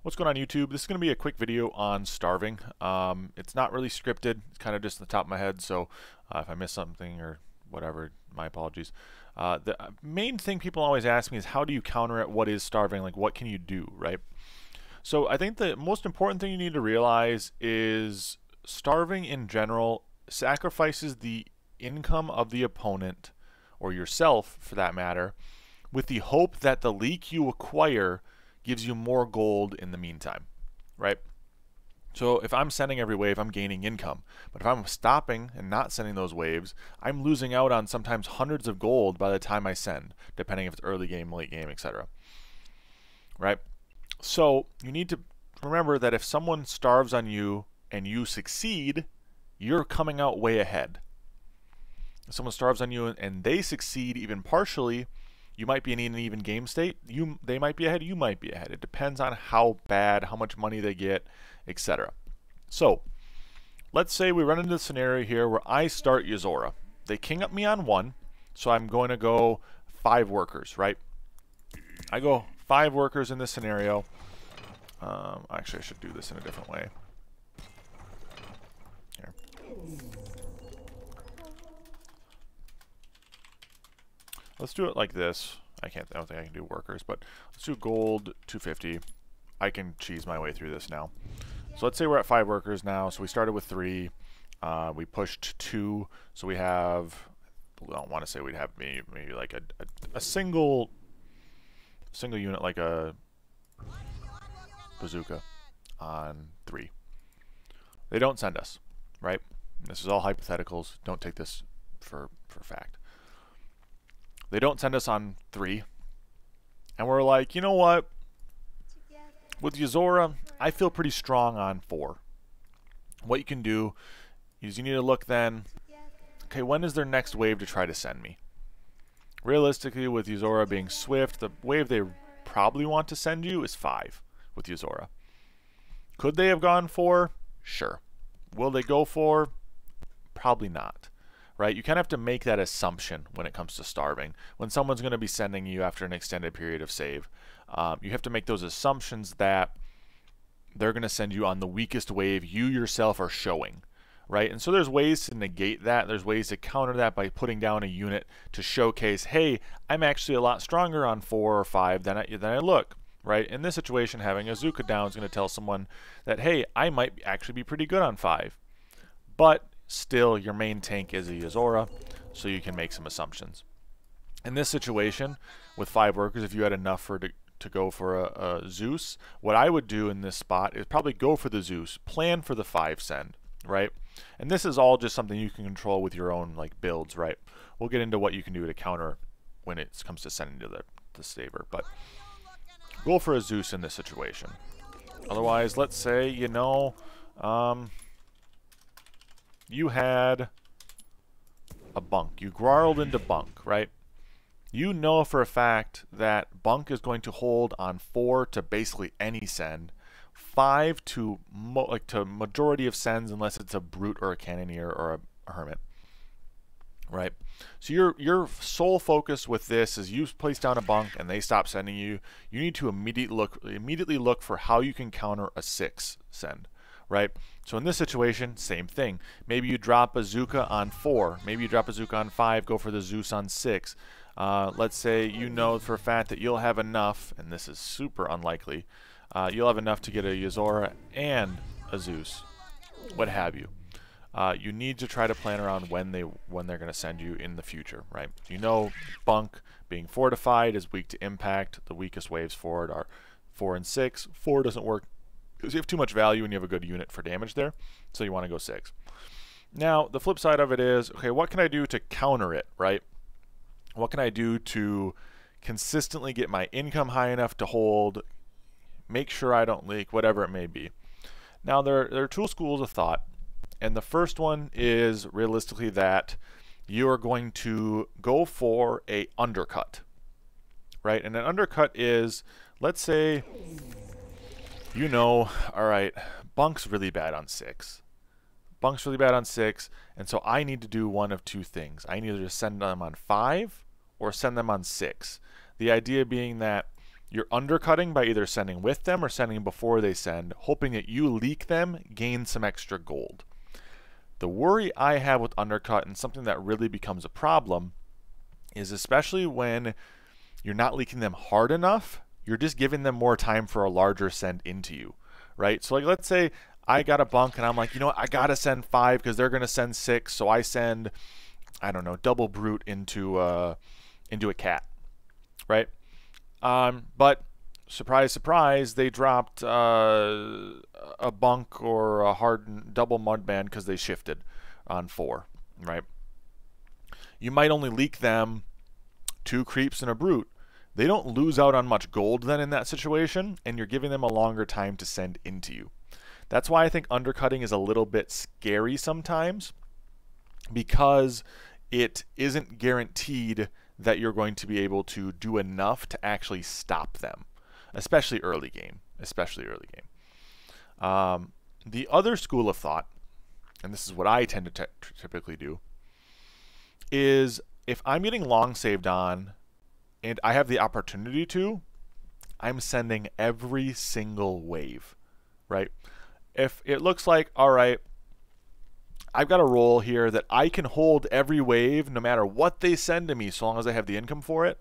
What's going on YouTube? This is going to be a quick video on starving. It's not really scripted, it's kind of just on the top of my head, so if I miss something or whatever, my apologies. The main thing people always ask me is how do you counter it? What is starving? Like what can you do, right? So I think the most important thing you need to realize is starving in general sacrifices the income of the opponent, or yourself for that matter, with the hope that the leak you acquire gives you more gold in the meantime, right? So if I'm sending every wave, I'm gaining income. But if I'm stopping and not sending those waves, I'm losing out on sometimes hundreds of gold by the time I send, depending if it's early game, late game, etc. Right? So you need to remember that if someone starves on you and you succeed, you're coming out way ahead. If someone starves on you and they succeed even partially, you might be in an even game state. They might be ahead, you might be ahead. It depends on how bad, how much money they get, etc. So, let's say we run into the scenario here where I start Yozora. They king up me on 1, so I'm going to go 5 workers, right? I go 5 workers in this scenario. Actually, I should do this in a different way. Here. Let's do it like this. I don't think I can do workers, but let's do gold 250. I can cheese my way through this now. So let's say we're at 5 workers now. So we started with 3. We pushed 2. So we have, I don't want to say we'd have maybe like a single unit, like a bazooka on 3. They don't send us, right? This is all hypotheticals. Don't take this for fact. They don't send us on 3. And we're like, you know what? With Yozora, I feel pretty strong on 4. What you can do is you need to look then, okay, when is their next wave to try to send me? Realistically, with Yozora being swift, the wave they probably want to send you is 5 with Yozora. Could they have gone 4? Sure. Will they go 4? Probably not. Right? You kind of have to make that assumption when it comes to starving. When someone's going to be sending you after an extended period of save, you have to make those assumptions that they're going to send you on the weakest wave you yourself are showing. Right? And so there's ways to negate that. There's ways to counter that by putting down a unit to showcase, hey, I'm actually a lot stronger on 4 or 5 than I look. Right? In this situation, having a Zuka down is going to tell someone that, hey, I might actually be pretty good on 5. But still, your main tank is a Yozora, so you can make some assumptions. In this situation, with 5 workers, if you had enough to go for a Zeus, what I would do in this spot is probably go for the Zeus, plan for the 5 send, right? And this is all just something you can control with your own like builds, right? We'll get into what you can do to counter when it comes to sending to the saver, but go for a Zeus in this situation. Otherwise, let's say, you know, you had a bunk. You grarled into bunk, right? You know for a fact that bunk is going to hold on 4 to basically any send, 5 to majority of sends unless it's a brute or a cannoneer or a hermit, right? So your sole focus with this is you place down a bunk and they stop sending you. You need to immediately look for how you can counter a 6 send. Right? So in this situation, same thing. Maybe you drop a Zuka on 4. Maybe you drop a Zuka on 5, go for the Zeus on 6. Let's say you know for a fact that you'll have enough, and this is super unlikely, you'll have enough to get a Yozora and a Zeus, what have you. You need to try to plan around when they're going to send you in the future, right? You know bunk being fortified is weak to impact. The weakest waves for it are 4 and 6. 4 doesn't work because you have too much value and you have a good unit for damage there, so you want to go 6. Now, the flip side of it is, okay, what can I do to counter it, right? What can I do to consistently get my income high enough to hold, make sure I don't leak, whatever it may be? Now, there are 2 schools of thought, and the first one is realistically that you are going to go for a undercut, right? And an undercut is, let's say, you know, all right, bunk's really bad on 6. Bunk's really bad on 6, and so I need to do one of 2 things. I need to send them on 5 or send them on 6. The idea being that You're undercutting by either sending with them or sending before they send, hoping that you leak them, gain some extra gold. The worry I have with undercut, and something that really becomes a problem, is especially when you're not leaking them hard enough, you're just giving them more time for a larger send into you, right? So like, let's say I got a bunk and I'm like, you know what, I gotta send 5 because they're gonna send 6, so I send, I don't know, double brute into a cat, right? But surprise, surprise, they dropped a bunk or a hardened double mudman because they shifted on 4, right? You might only leak them 2 creeps and a brute. They don't lose out on much gold then in that situation, and you're giving them a longer time to send into you. That's why I think undercutting is a little bit scary sometimes, because it isn't guaranteed that you're going to be able to do enough to actually stop them, especially early game. The other school of thought, and this is what I tend to typically do, is if I'm getting long saved on and I have the opportunity to, I'm sending every single wave, right? If it looks like, all right, I've got a roll here that I can hold every wave no matter what they send to me, so long as I have the income for it,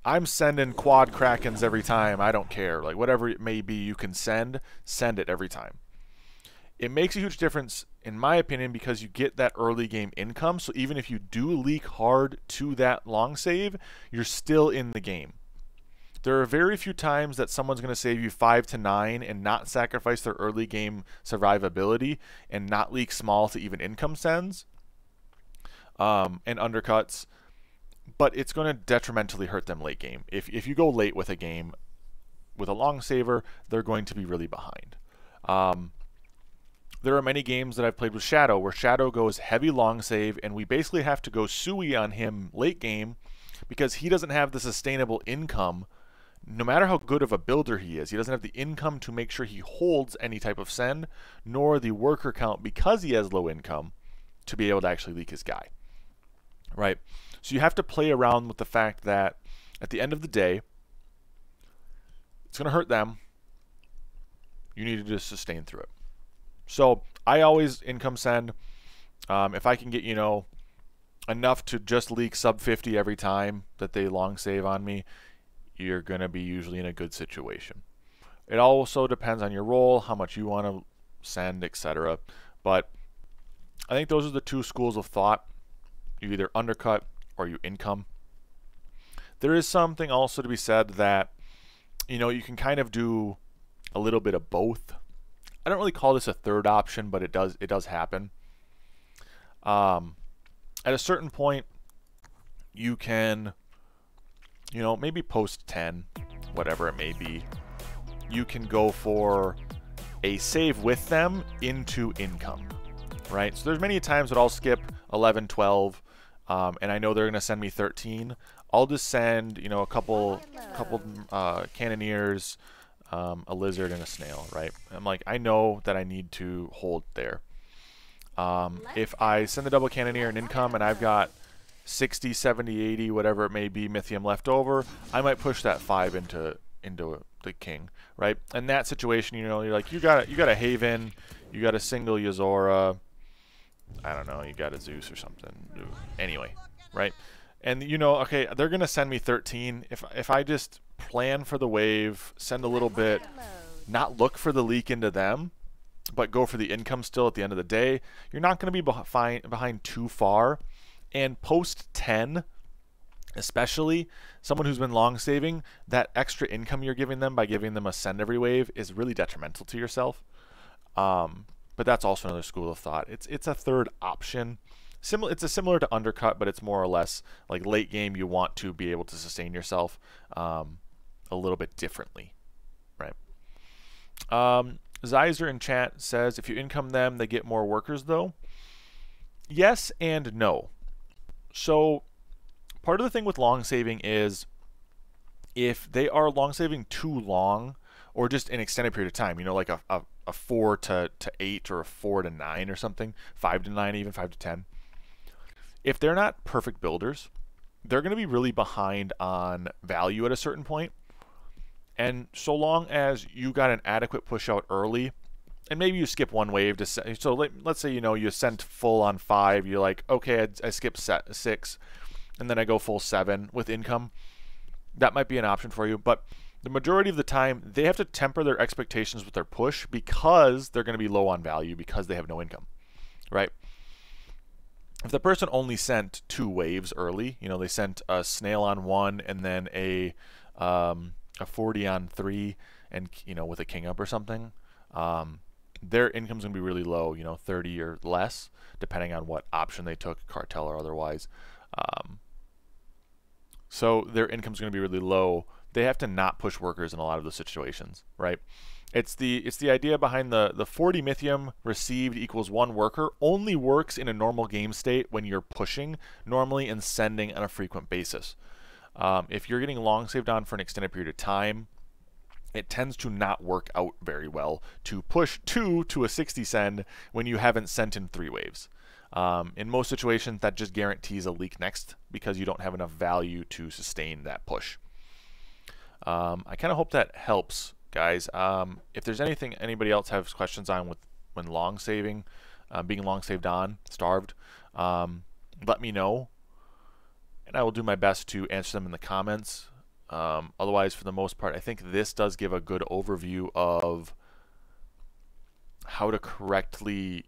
I'm sending quad Krakens every time. I don't care. Like, whatever it may be you can send it every time. It makes a huge difference, in my opinion, because you get that early game income. So even if you do leak hard to that long save, you're still in the game. There are very few times that someone's going to save you 5 to 9 and not sacrifice their early game survivability and not leak small to even income sends and undercuts, but it's going to detrimentally hurt them late game. If you go late with a game with a long saver, they're going to be really behind. There are many games that I've played with Shadow where Shadow goes heavy long save and we basically have to go Sui on him late game because he doesn't have the sustainable income. No matter how good of a builder he is, he doesn't have the income to make sure he holds any type of send, nor the worker count because he has low income to be able to actually leak his guy, right? So you have to play around with the fact that at the end of the day, it's going to hurt them. You need to just sustain through it. So I always income send. If I can get, you know, enough to just leak sub 50 every time that they long save on me, you're going to be usually in a good situation. It also depends on your role, how much you want to send, etc. But I think those are the 2 schools of thought. You either undercut or you income. There is something also to be said that, you know, you can kind of do a little bit of both. I don't really call this a third option, but it does happen. At a certain point, you can, you know, maybe post 10, whatever it may be. You can go for a save with them into income, right? So there's many times that I'll skip 11, 12, and I know they're going to send me 13. I'll just send, you know, a couple cannoneers, a lizard, and a snail, right? I'm like, I know that I need to hold there. If I send the double cannoneer and income and I've got 60, 70, 80, whatever it may be, Mythium left over, I might push that 5 into the king, right? In that situation, you know, you're like, you got a Haven, you got a single Yozora, I don't know, you got a Zeus or something. Anyway, right? And you know, okay, they're gonna send me 13. If I just plan for the wave, send a little bit, not look for the leak into them, but go for the income still at the end of the day, you're not gonna be behind too far. And post 10, especially someone who's been long saving, that extra income you're giving them by giving them a send every wave is really detrimental to yourself. But that's also another school of thought. It's a third option. It's similar to undercut, but it's more or less like late game. You want to be able to sustain yourself a little bit differently, right? Zyzer in chat says if you income them, they get more workers though. Yes and no. So part of the thing with long saving is if they are long saving too long or just an extended period of time, you know, like a 4 to 8 or a 4 to 9 or something, 5 to 9, even 5 to 10. If they're not perfect builders, they're going to be really behind on value at a certain point. And so long as you got an adequate push out early, and maybe you skip one wave to so let's say you sent full on 5, you're like, okay, I skip 6, and then I go full 7 with income. That might be an option for you, but the majority of the time they have to temper their expectations with their push because they're going to be low on value because they have no income, right? If the person only sent 2 waves early, they sent a snail on 1 and then a 40 on 3, and with a king up or something, their income's gonna be really low, 30 or less, depending on what option they took, cartel or otherwise. So their income's gonna be really low. They have to not push workers in a lot of those situations, right? It's the idea behind the 40 Mythium received equals 1 worker only works in a normal game state when you're pushing normally and sending on a frequent basis. If you're getting long saved on for an extended period of time, it tends to not work out very well to push 2 to a 60 send when you haven't sent in 3 waves. In most situations, that just guarantees a leak next because you don't have enough value to sustain that push. I kind of hope that helps, guys. If there's anything anybody else has questions on when long saving, being long saved on, starved, let me know, and I will do my best to answer them in the comments. Otherwise, for the most part, I think this does give a good overview of how to correctly,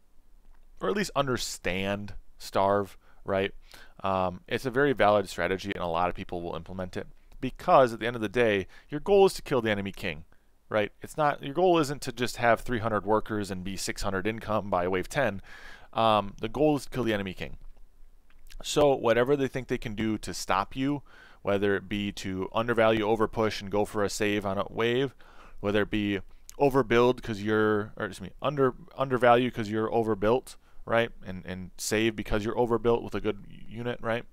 or at least understand, starve, right? It's a very valid strategy, and a lot of people will implement it because at the end of the day, your goal is to kill the enemy king, right? It's not, your goal isn't to just have 300 workers and be 600 income by wave 10. The goal is to kill the enemy king. So whatever they think they can do to stop you, whether it be to undervalue, overpush, and go for a save on a wave, whether it be overbuild because you're, or excuse me, undervalue because you're overbuilt, right? And save because you're overbuilt with a good unit, right?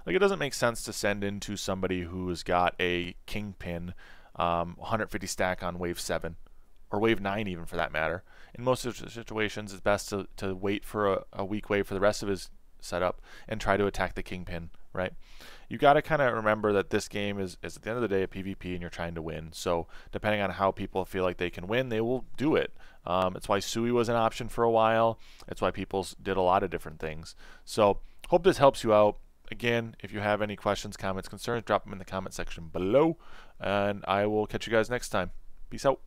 Like, it doesn't make sense to send into somebody who's got a kingpin 150 stack on wave 7 or wave 9 even for that matter. In most situations, it's best to wait for a weak wave for the rest of his setup and try to attack the kingpin, right? You got to kind of remember that this game is at the end of the day a PvP and you're trying to win. So depending on how people feel like they can win, they will do it. It's why Sui was an option for a while. It's why people did a lot of different things. So hope this helps you out. Again, if you have any questions, comments, concerns, drop them in the comment section below, and I will catch you guys next time. Peace out.